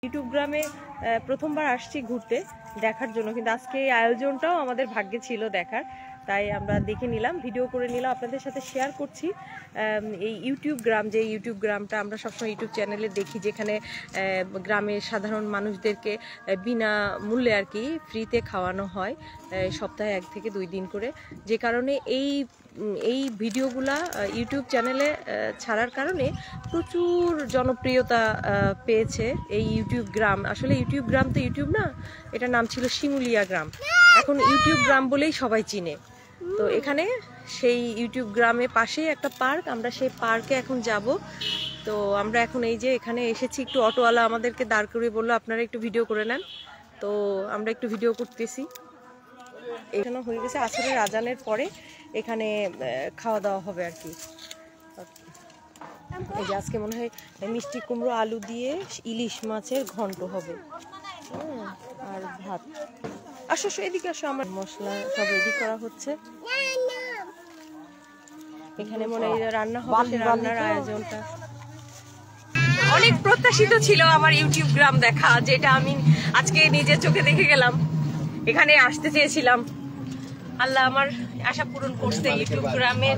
YouTube গ্রামে প্রথমবার আসছি ঘুরতে দেখার জন্য, কিন্তু আজকে এই আয়োজনটাও আমাদের ভাগ্যে ছিল দেখার, তাই আমরা দেখে নিলাম, ভিডিও করে নিলাম, আপনাদের সাথে শেয়ার করছি। এই ইউটিউব গ্রাম, যে ইউটিউব গ্রামটা আমরা সবসময় ইউটিউব চ্যানেলে দেখি, যেখানে গ্রামের সাধারণ মানুষদেরকে বিনা মূল্যে আর কি ফ্রিতে খাওয়ানো হয় সপ্তাহে 1 থেকে 2 দিন করে, যে কারণে এই ভিডিওগুলা ইউটিউব চ্যানেলে ছাড়ার কারণে প্রচুর জনপ্রিয়তা পেয়েছে এই ইউটিউব গ্রাম। আসলে ইউটিউব গ্রাম তো ইউটিউব না, এটার নাম ছিল শিমুলিয়া গ্রাম, এখন ইউটিউব গ্রাম বলেই সবাই চিনে। তো এখানে সেই ইউটিউব গ্রামে পাশেই একটা পার্ক, আমরা সেই পার্কে এখন যাব। তো আমরা এখন এই যে এখানে এসেছি, একটু অটোওয়ালা আমাদেরকে দাঁড় করিয়ে বললো আপনারা একটু ভিডিও করে নেন, তো আমরা একটু ভিডিও করতেছি। এখানে হয়ে গেছে আসরের আজানের পরে এখানে খাওয়া দাওয়া হবে আর কি। এই যে আজকে মনে হয় মিষ্টি কুমড়ো আলু দিয়ে ইলিশ মাছের ঘন্ট হবে, আর ভাত। আসো এদিকে আসো, আমার মশলা সব রেডি করা হচ্ছে। এখানে মনে হয় রান্না হবে, রান্নার আয়োজনটা অনেক প্রত্যাশিত ছিল আমার ইউটিউব গ্রাম দেখা, যেটা আমি আজকে নিজের চোখে দেখে গেলাম। এখানে আসতে চেয়েছিলাম, আল্লাহ আমার আশা পূরণ করছে ইউটিউব গ্রামে।